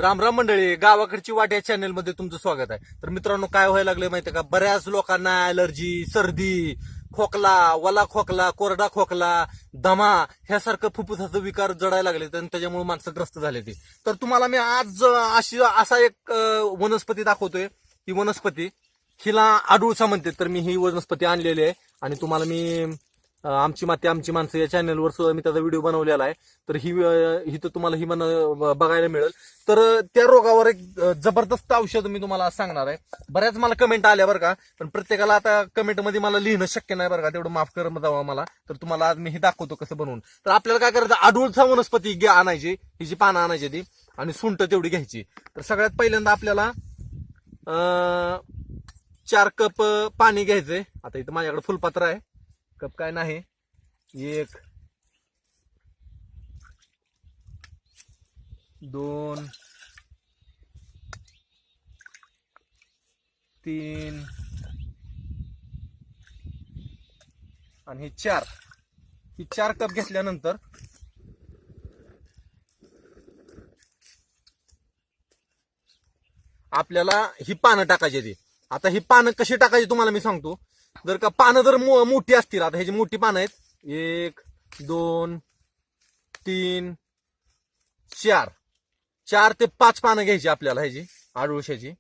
राम राम मंडळी, गावाकडची वाट या चॅनल मध्ये तुमचं स्वागत आहे. तर मित्रांनो, काय व्हायला लागले माहितीये का, बऱ्याच लोकांना ॲलर्जी, सर्दी, खोकला, वला खोकला, कोरडा खोकला, दमा ह्यासारखं फुफ्फुसाचं विकार जडायला लागले आणि त्याच्यामुळे माणसं ग्रस्त झाले ते. तर तुम्हाला मी आज असा एक वनस्पती दाखवतोय. ही वनस्पती हिला आडूळसा म्हणते. तर मी ही वनस्पती आणलेली आहे आणि तुम्हाला मी आमची माती आमची माणसं या चॅनलवर सुद्धा मी त्याचा व्हिडिओ बनवलेला आहे. तर ही तर तुम्हाला ही बघायला मिळेल. तर त्या रोगावर एक जबरदस्त औषध मी तुम्हाला आज सांगणार आहे. बऱ्याच मला कमेंट आल्या बरं का, पण प्रत्येकाला आता कमेंटमध्ये मला लिहिणं शक्य नाही बरं का, तेवढं माफ कर जावं मला. तर तुम्हाला आज मी हे दाखवतो कसं बनवून. तर आपल्याला काय करायचं, आडूळसा वनस्पती आणायची, हिची पानं आणायची ती आणि सुंठ तेवढी घ्यायची. तर सगळ्यात पहिल्यांदा आपल्याला 4 कप पाणी घ्यायचंय. आता इथं माझ्याकडे फुलपात्र आहे, कप काय नाही. 1 2 3 आणि 4 ही 4 कप घेतल्यानंतर आपल्याला ही पानं टाकायची ती. आता ही पानं कशी टाकायची तुम्हाला मी सांगतो. जर का पानं जर मोठी असतील, आता ह्याची मोठी पानं आहेत, 1 2 3 4 ते 5 पानं घ्यायची आपल्याला ह्याची आडुळशाची.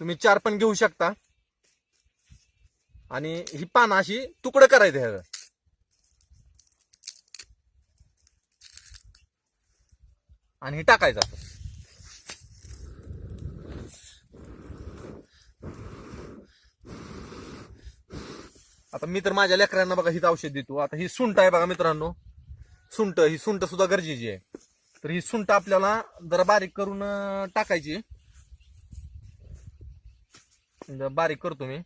तुम्ही 4 पण घेऊ शकता. आणि ही पानं अशी तुकडं करायचं ह्याचं आणि ही टाकायचं. आता मी तर माझ्या लेकरांना बघा हीच औषध देतो. आता ही सुंठ आहे बघा मित्रांनो, ही सुंठ सुद्धा गरजेची आहे. तर ही सुंठ आपल्याला जरा बारीक करून टाकायची. बारीक करतो मी.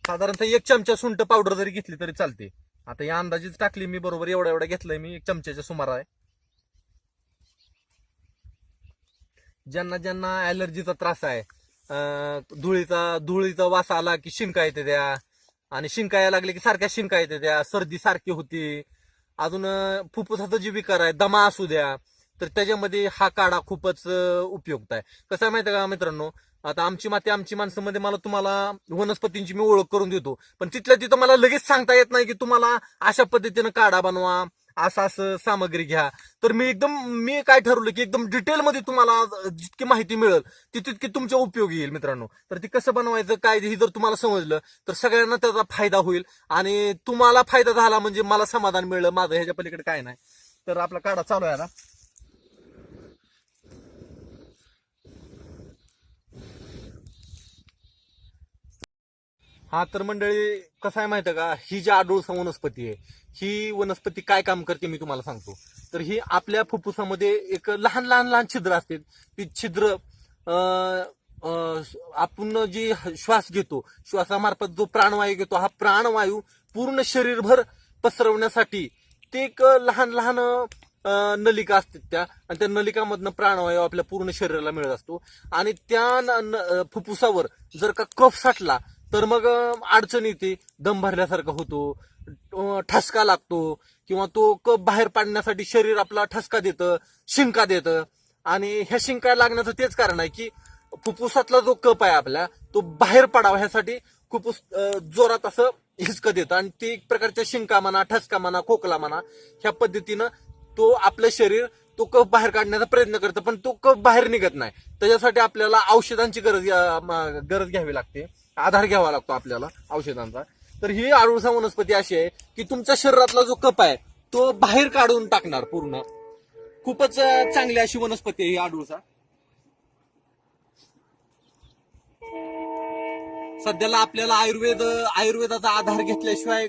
साधारणतः 1 चमचा सुंठ पावडर जरी घेतली तरी चालते. आता या अंदाजीच टाकली मी, बरोबर एवढा घेतलंय मी, 1 चमच्याच्या सुमार आहे. ज्यांना ज्यांना ॲलर्जीचा त्रास आहे, धुळीचा वास आला की शिंका येते त्या, आणि शिंका यायला लागले की सारख्या शिंका येते त्या, सर्दी सारखी होती, अजून फुफ्फुसाचा जी विकार आहे, दमा असू द्या, तर त्याच्यामध्ये हा काढा खूपच उपयुक्त आहे. कसं आहे माहिती आहे का मित्रांनो, आता आमची माती आमची माणसं मध्ये मला तुम्हाला वनस्पतींची मी ओळख करून देतो, पण तिथल्या तिथं मला लगेच सांगता येत नाही की तुम्हाला अशा पद्धतीनं काढा बनवा, असं सामग्री घ्या. तर मी काय ठरवलं की एकदम डिटेलमध्ये तुम्हाला जितकी माहिती मिळेल ती तितकी तुमच्या उपयोगी येईल मित्रांनो. तर ती कसं बनवायचं काय हे जर तुम्हाला समजलं तर सगळ्यांना त्याचा फायदा होईल आणि तुम्हाला फायदा झाला म्हणजे मला समाधान मिळलं, माझं ह्याच्या पलीकडे काय नाही. तर आपला काढा चालू आहे ना. हा तर मंडळी, कसं आहे माहिती आहे का, ही जी आडूळसा वनस्पती आहे, ही वनस्पती काय काम करते मी तुम्हाला सांगतो. तर ही आपल्या फुफ्फुसामध्ये एक लहान छिद्र असते. ती छिद्र आपण जी श्वास घेतो, श्वासामार्फत जो प्राणवायू घेतो, हा प्राणवायू पूर्ण शरीरभर पसरवण्यासाठी ते एक लहान नलिका असतात त्या, आणि त्या नलिकामधनं प्राणवायू आपल्या पूर्ण शरीराला मिळत असतो. आणि त्या फुफ्फुसावर जर का कफ साठला तर मग अडचण येते, दम भरल्यासारखा होतो, ठसका लागतो, किंवा तो कफ बाहेर पाडण्यासाठी शरीर आपला ठसका देतं, शिंका देतं. आणि ह्या शिंका लागण्याचं तेच कारण आहे की फुफ्फुसातला जो कप आहे आपला, तो बाहेर पडावा ह्यासाठी खूप जोरात असं हिसकं देतं. आणि ते एक प्रकारच्या शिंका म्हणा, ठसका म्हणा, खोकला म्हणा, ह्या पद्धतीनं तो आपलं शरीर तो कफ बाहेर काढण्याचा प्रयत्न करतं, पण तो कफ बाहेर निघत नाही. त्याच्यासाठी आपल्याला औषधांची गरज घ्यावी लागते, आधार घ्यावा लागतो आपल्याला औषधांचा. तर ही आडूळसा वनस्पती अशी आहे की तुमच्या शरीरातला जो कप आहे तो बाहेर काढून टाकणार पूर्ण. खूपच चांगली अशी वनस्पती आहे ही आडूळसा. सध्याला आपल्याला आयुर्वेदाचा आधार घेतल्याशिवाय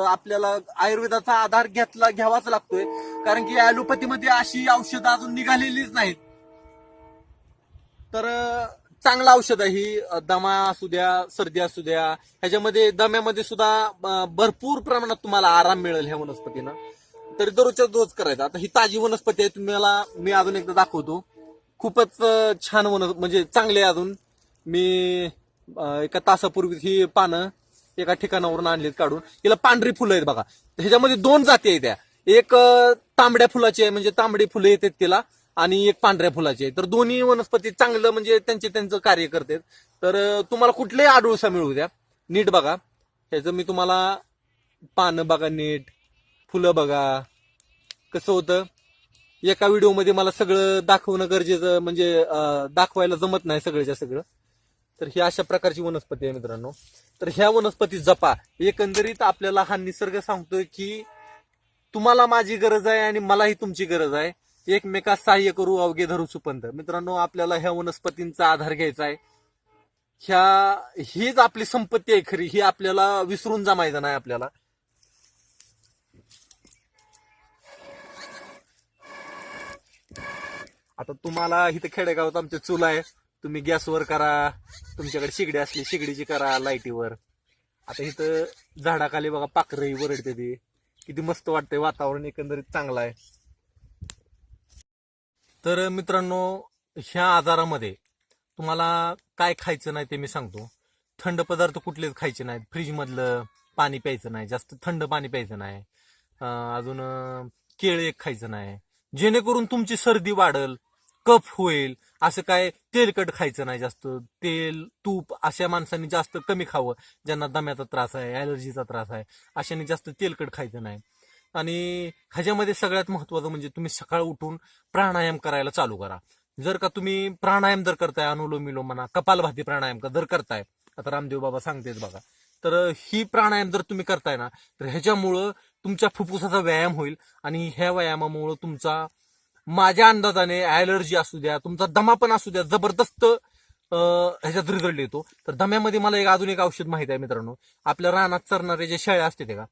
आपल्याला आयुर्वेदाचा आधार घ्यावाच लागतोय, कारण की ॲलोपॅथीमध्ये अशी औषधं अजून निघालेलीच नाहीत. तर चांगलं औषध आहे ही. दमा असू द्या, सर्दी असू द्या, ह्याच्यामध्ये दम्यामध्ये सुद्धा भरपूर प्रमाणात तुम्हाला आराम मिळेल ह्या वनस्पतीनं. तरी दररोजच्या रोज करायचा. आता ही ताजी वनस्पती आहे, तुम्हाला मी अजून एकदा दाखवतो. खूपच छान म्हणजे चांगले. अजून मी 1 तासापूर्वी ही पानं एका ठिकाणावरून आणलीत काढून. हिला पांढरी फुलं आहेत बघा. ह्याच्यामध्ये 2 जाती आहेत त्या. एक तांबड्या फुलाची आहे, म्हणजे तांबडी फुलं येतात तिला, आणि एक पांढऱ्या फुलाची आहे. तर दोन्ही वनस्पती चांगलं म्हणजे त्यांचं कार्य करतात. तर तुम्हाला कुठलेही आडूळसा मिळू द्या, नीट बघा. ह्याचं मी तुम्हाला पानं बघा नीट, फुलं बघा कसं होतं. एका व्हिडिओमध्ये मला सगळं दाखवणं गरजेचं, म्हणजे दाखवायला जमत नाही सगळ्याच्या सगळं. तर ही अशा प्रकारची वनस्पती आहे मित्रांनो. तर ह्या वनस्पती जपा. एकंदरीत आपल्याला हा निसर्ग सांगतोय की तुम्हाला माझी गरज आहे आणि मलाही तुमची गरज आहे. एकमेकास सहाय्य करू अवघे धरू सुपंथ. मित्रांनो, आपल्याला ह्या वनस्पतींचा आधार घ्यायचा आहे. हीच आपली संपत्ती आहे खरी. ही आपल्याला विसरून जमायचं नाही आपल्याला. आता तुम्हाला इथं खेडेगावात आमच्या चूल आहे, तुम्ही गॅसवर करा, तुमच्याकडे शिगडी असली शिगडीची करा, लाईटीवर. आता इथं झाडाखाली बघा पाखरही वरडते ती, किती मस्त वाटतंय, वातावरण एकंदरीत चांगलं आहे. तर मित्रांनो, ह्या आजारामध्ये तुम्हाला काय खायचं नाही ते मी सांगतो. थंड पदार्थ कुठलेच खायचे नाहीत. फ्रीजमधलं पाणी प्यायचं नाही, जास्त थंड पाणी प्यायचं नाही. अजून केळं एक खायचं नाही, जेणेकरून तुमची सर्दी वाढल, कफ होईल. असं काय तेलकट खायचं नाही जास्त. तेल तूप अशा माणसांनी जास्त कमी खावं. ज्यांना दम्याचा त्रास आहे, ॲलर्जीचा त्रास आहे, अशाने जास्त तेलकट खायचं नाही. आणि ह्याच्यामध्ये सगळ्यात महत्वाचं म्हणजे तुम्ही सकाळ उठून प्राणायाम करायला चालू करा. जर का तुम्ही प्राणायाम जर करताय, अनुलोम विलोम म्हणा, कपालभाती प्राणायाम जर करताय, आता रामदेव बाबा सांगतेच बघा, तर ही प्राणायाम जर तुम्ही करताय ना, तर ह्याच्यामुळं तुमच्या फुफ्फुसाचा व्यायाम होईल. आणि ह्या व्यायामामुळं तुमचा, माझ्या अंदाजाने ॲलर्जी असू द्या, तुमचा दमा पण असू द्या, जबरदस्त ह्याच्यात रिझल्ट येतो. तर दम्यामध्ये मला अजून एक औषध माहित आहे मित्रांनो. आपल्या रानात चरणारे जे शेळ्या असते ते का,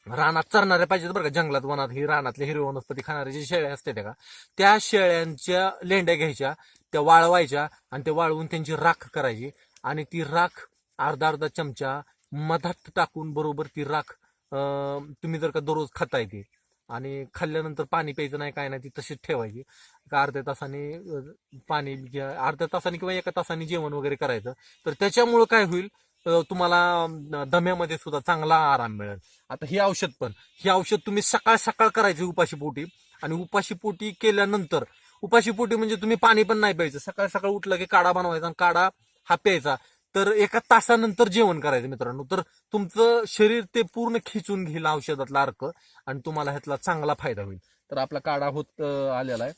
रानात चरणाऱ्या पाहिजेत बरं का, जंगलात वनात ही रानातले हिरवे वनस्पती खाणारे जे शेळ्या असते ते का, त्या शेळ्यांच्या लेंड्या घ्यायच्या, त्या वाळवायच्या, आणि त्या वाळवून त्यांची राख करायची. आणि ती राख अर्धा चमचा मधात टाकून बरोबर ती राख तुम्ही जर का दररोज खाता येते, आणि खाल्ल्यानंतर पाणी प्यायचं नाही, काय नाही, ती तशीच ठेवायची. अर्ध्या तासाने पाणी घ्या, अर्ध्या तासाने किंवा 1 तासाने जेवण वगैरे करायचं. तर त्याच्यामुळं काय होईल, तुम्हाला दम्यामध्ये सुद्धा चांगला आराम मिळेल. आता हे औषध तुम्ही सकाळ सकाळ करायचे उपाशीपोटी. आणि उपाशीपोटी केल्यानंतर, उपाशीपोटी म्हणजे तुम्ही पाणी पण नाही प्यायचं. सकाळ सकाळ उठलं की काढा बनवायचा आणि काढा हा प्यायचा. तर 1 तासानंतर जेवण करायचं मित्रांनो. तर तुमचं शरीर ते पूर्ण खिचून घेईल औषधातला अर्क, आणि तुम्हाला ह्यातला चांगला फायदा होईल. तर आपला काढा होत आलेला आहे.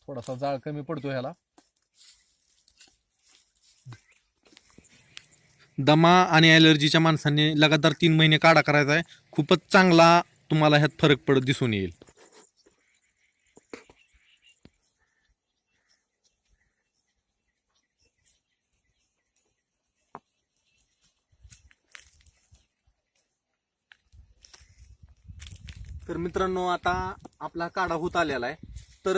थोडासा जाळ कमी पडतो ह्याला. दमा आणि ॲलर्जीच्या माणसांनी लगातार 3 महिने काढा करायचा आहे. खूपच चांगला तुम्हाला ह्यात फरक दिसून येईल. तर मित्रांनो, आता आपला काढा होत आलेला आहे. तर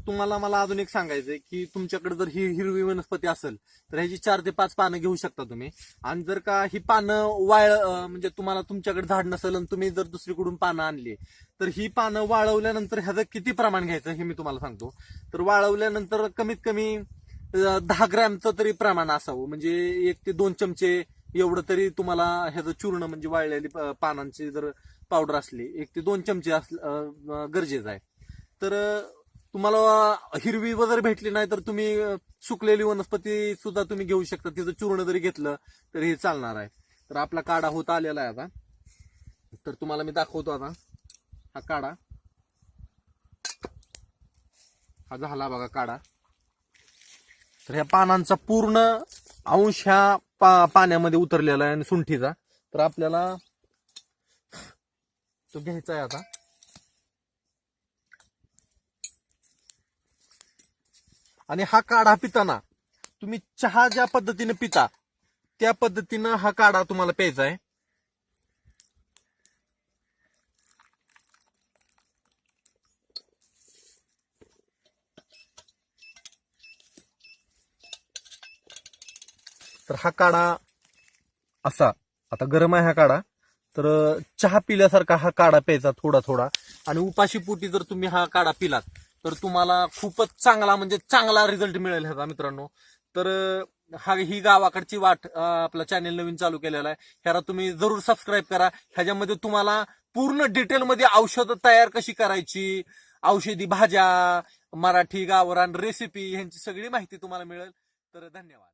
तुम्हाला मला अजून एक सांगायचंय की तुमच्याकडे जर ही हिरवी वनस्पती असेल तर ह्याची 4 ते 5 पानं घेऊ शकता तुम्ही. आणि जर का ही पानं म्हणजे तुम्हाला तुमच्याकडे झाड नसेल आणि तुम्ही जर दुसरीकडून पानं आणली, तर ही पानं वाळवल्यानंतर ह्याचं किती प्रमाण घ्यायचं हे मी तुम्हाला सांगतो. तर वाळवल्यानंतर कमीत कमी 10 ग्रॅमचं तरी प्रमाण असावं. म्हणजे 1 ते 2 चमचे एवढं तरी तुम्हाला ह्याचं चूर्ण, म्हणजे वाळलेली पानांची जर पावडर असली, 1 ते 2 चमचे गरजेचं आहे. तर तुम्हाला हिरवी वगैरे भेटली नाही तर तुम्ही सुकलेली वनस्पती सुद्धा तुम्ही घेऊ शकता. तिचं चूर्ण जरी घेतलं तरी हे चालणार आहे. तर आपला काढा होत आलेला आहे आता. तर तुम्हाला मी दाखवतो आता हा काढा. हा झाला बघा काढा. तर ह्या पानांचा पूर्ण अंश ह्या पाण्यामध्ये उतरलेला आहे, आणि सुंठीचा. तर आपल्याला तो घ्यायचा आहे आता. आणि हा काढा पिताना तुम्ही चहा ज्या पद्धतीने पिता त्या पद्धतीनं हा काढा तुम्हाला प्यायचा आहे. तर हा काढा असा, आता गरम आहे हा काढा, तर चहा पिल्यासारखा हा काढा प्यायचा थोडा थोडा. आणि उपाशीपोटी जर तुम्ही हा काढा पिलात तर तुम्हाला खूपच चांगला, म्हणजे चांगला रिझल्ट मिळेल ह्याचा मित्रांनो. तर ही गावाकडची वाट आपला चॅनेल नवीन चालू केलेला आहे. ह्याला तुम्ही जरूर सबस्क्राईब करा. ह्याच्यामध्ये तुम्हाला पूर्ण डिटेलमध्ये औषधं तयार कशी करायची, औषधी भाज्या, मराठी गावरान रेसिपी ह्यांची सगळी माहिती तुम्हाला मिळेल. तर धन्यवाद.